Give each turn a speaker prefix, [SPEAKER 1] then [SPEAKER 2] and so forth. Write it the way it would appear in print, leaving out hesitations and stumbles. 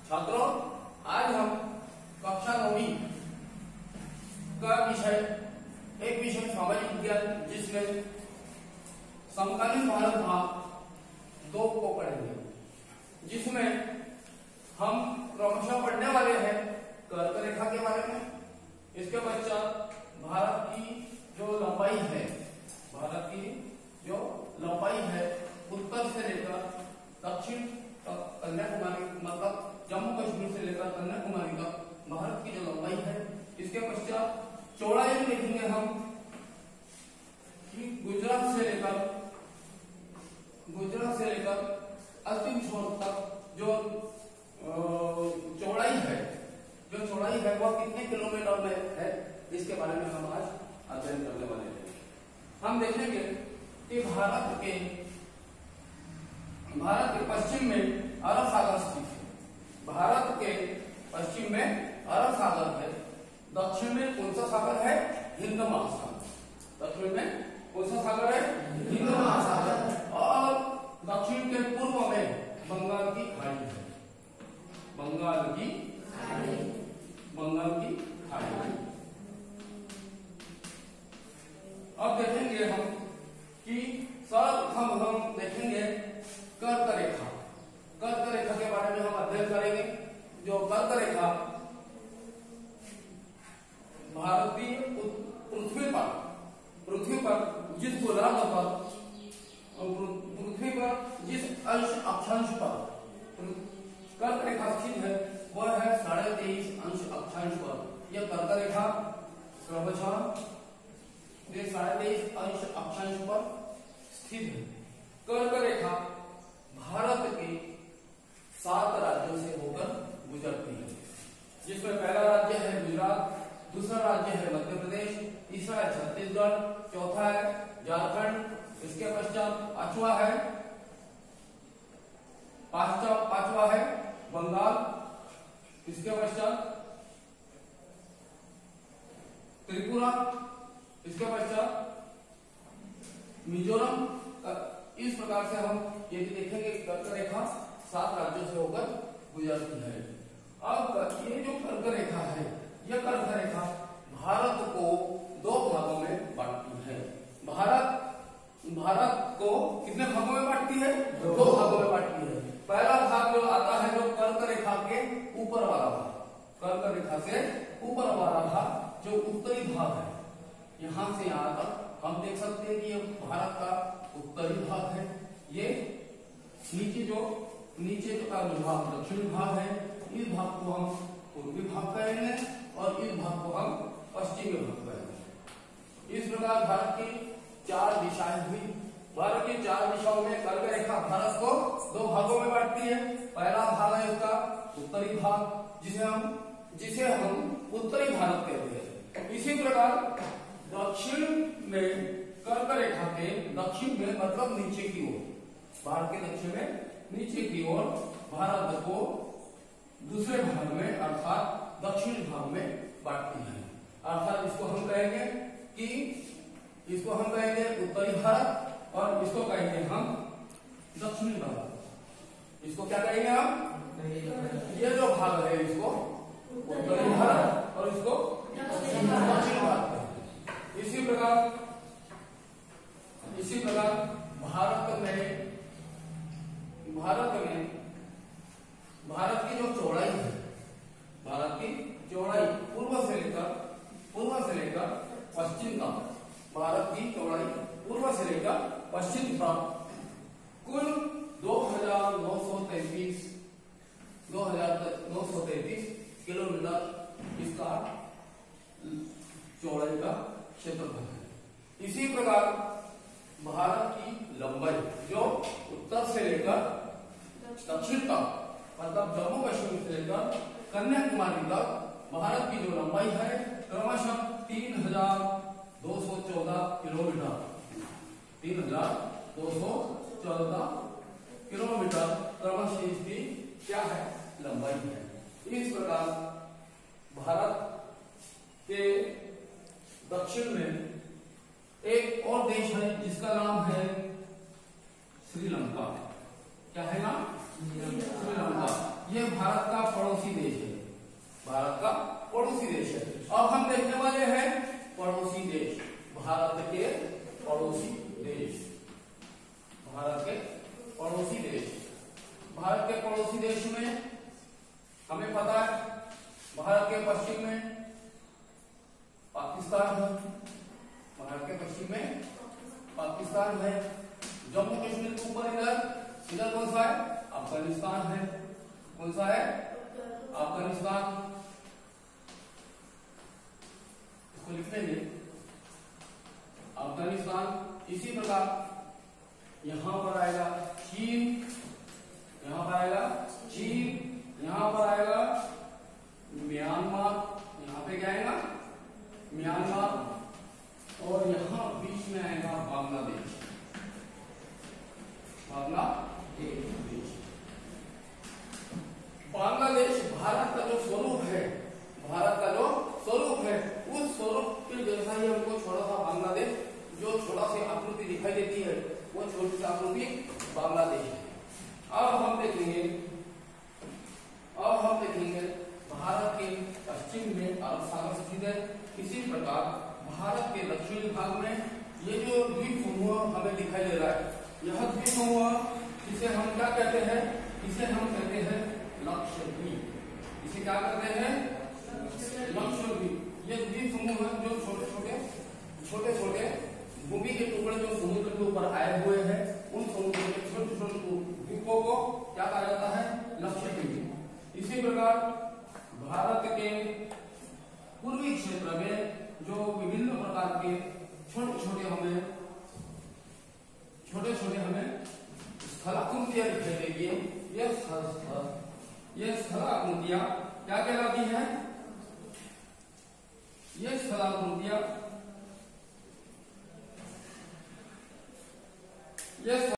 [SPEAKER 1] छात्रों, आज हम कक्षा 9वीं का विषय एक विषय सामाजिक विज्ञान जिसमें समकालीन भारत भाग 2 को पढ़ेंगे, जिसमें हम क्रमशः पढ़ने वाले हैं कर्क रेखा के बारे में। इसके पश्चात भारत की जो लंबाई है, भारत की जो लंबाई है उत्तर से लेकर दक्षिण तक, कन्याकुमारी मतलब जम्मू कश्मीर से लेकर कन्याकुमारी तक भारत की जो लंबाई है। इसके पश्चात चौड़ाई में देखेंगे हम कि गुजरात से लेकर अंतिम छोर तक जो चौड़ाई है वह कितने किलोमीटर में है, इसके बारे में हम आज अध्ययन करने वाले हैं। हम देखेंगे कि भारत के पश्चिम में अरब सागर स्थित है। भारत के पश्चिम में अरब सागर है। दक्षिण में कौन सा सागर है? हिंद महासागर। दक्षिण में कौन सा सागर है? हिंद महासागर। और दक्षिण के पूर्व में बंगाल की खाड़ी है। बंगाल की खाड़ी। अब देखेंगे हम कि सर्वप्रथम हम देखेंगे कर्क रेखा। कर्क रेखा के बारे में हम अध्ययन करेंगे। जो कर्क रेखा भारतीय पृथ्वी पर जिस गोलार्ध पर, पृथ्वी पर जिस अंश अक्षांश पर कर्क रेखा स्थित है वह है 23.5 अंश अक्षांश पर। यह कर्क रेखा क्रमशः 23.5 अंश अक्षांश पर स्थित है। कर्क रेखा भारत के 7 राज्यों से होकर गुजरती है, जिसमें पहला राज्य है गुजरात, दूसरा राज्य है मध्य प्रदेश, तीसरा है छत्तीसगढ़, चौथा है झारखंड, इसके पश्चात पांचवा है बंगाल, इसके पश्चात त्रिपुरा, इसके पश्चात मिजोरम। इस प्रकार से हम ये भी देखेंगे कि कर्क रेखा 7 राज्यों से होकर गुजरती है। अब ये जो कर्क रेखा है, यह कर्क रेखा भारत को 2 भागों में बांटती है। भारत को कितने भागों में बांटती है? 2 भागों में बांटती है। पहला भाग जो आता है जो कर्क रेखा के ऊपर वाला भाग, कर्क रेखा से ऊपर वाला भाग जो उत्तरी भाग है, यहां से यहां तक हम देख सकते हैं कि ये भारत का उत्तरी भाग है। ये नीचे का जो भाग दक्षिणी भाग है, इस भाग को हम पूर्वी भाग कहेंगे और इस भाग को हम पश्चिमी भाग कहेंगे। इस प्रकार भारत की 4 दिशाएं हुई। भारत की 4 दिशाओं में कर्क रेखा भारत को 2 भागों में बांटती है। पहला भाग है उसका उत्तरी भाग, जिसे हम उत्तरी भारत कहते हैं। इसी प्रकार दक्षिण में कर्क रेखा के दक्षिण में मतलब नीचे की ओर, भारत के दक्षिण में नीचे की ओर भारत को दूसरे भाग में अर्थात दक्षिण भाग में बांटती है। अर्थात इसको हम कहेंगे उत्तरी भारत और इसको कहेंगे हम दक्षिणी भारत। इसको क्या कहेंगे हम? ये जो भाग है इसको उत्तरी भारत और इसको दक्षिण भारत। इसी प्रकार भारत की जो चौड़ाई है, भारत की चौड़ाई पूर्व से लेकर पश्चिम तक, भारत की चौड़ाई पूर्व से लेकर पश्चिम तक कुल 2933 किलोमीटर इसका चौड़ाई का क्षेत्रफल है। इसी प्रकार भारत की लंबाई जो उत्तर से लेकर दक्षिण तक मतलब जम्मू कश्मीर से लेकर कन्याकुमारी तक भारत की जो लंबाई है क्रमशः 3214 किलोमीटर, 3214 किलोमीटर क्रमशः इसकी क्या है? लंबाई है। इस प्रकार भारत के दक्षिण में एक और देश है जिसका नाम है श्रीलंका। क्या है नाम? श्रीलंका। ये भारत का हम देखने वाले हैं पड़ोसी देश, भारत के पड़ोसी देश, भारत के पड़ोसी देश। भारत के पड़ोसी देश में हमें पता है भारत के पश्चिम में पाकिस्तान है, भारत के पश्चिम में पाकिस्तान है। जम्मू कश्मीर के ऊपर इधर कौन सा है? अफगानिस्तान है। कौन सा है? अफगानिस्तान। इसको लिख लेंगे अफगानिस्तान। इसी प्रकार यहां पर आएगा चीन, यहां पर आएगा चीन, यहां पर आएगा म्यांमार, यहां पे क्या आएगा? म्यांमार। और यहां बीच में आएगा बांग्लादेश, बांग्लादेश। बांग्लादेश भारत का जो स्वरूप है, भारत का जो स्वरूप है, उस स्वरूप के जैसा ही हमको छोटा सा बांग्लादेश, जो छोटा सी आकृति दिखाई देती है, वो छोटी सी आकृति बांग्लादेश है। अब हम देखेंगे भारत के पश्चिम में अरब सागर स्थित है। इसी प्रकार भारत के दक्षिणी भाग में ये जो द्वीप समूह हमें दिखाई दे रहा है, यह द्वीप समूह इसे हम क्या कहते हैं? इसे हम कहते हैं लक्षद्वीप। इसे क्या कहते हैं? लक्षद्वीप। ये द्वीप समूह है जो छोटे छोटे भूमि के टुकड़े जो समुद्र के ऊपर आए हुए हैं, उन समुद्र के छोटे छोटे द्वीपों को क्या कहा जाता है? लक्षद्वीप। इसी प्रकार भारत के पूर्वी क्षेत्र में जो विभिन्न प्रकार के छोटे छोटे हमें स्थलाकृतियां दिखाई देगी। ये स्थलाकृतियां क्या कहलाती हैं? ये स्थलाकृतियां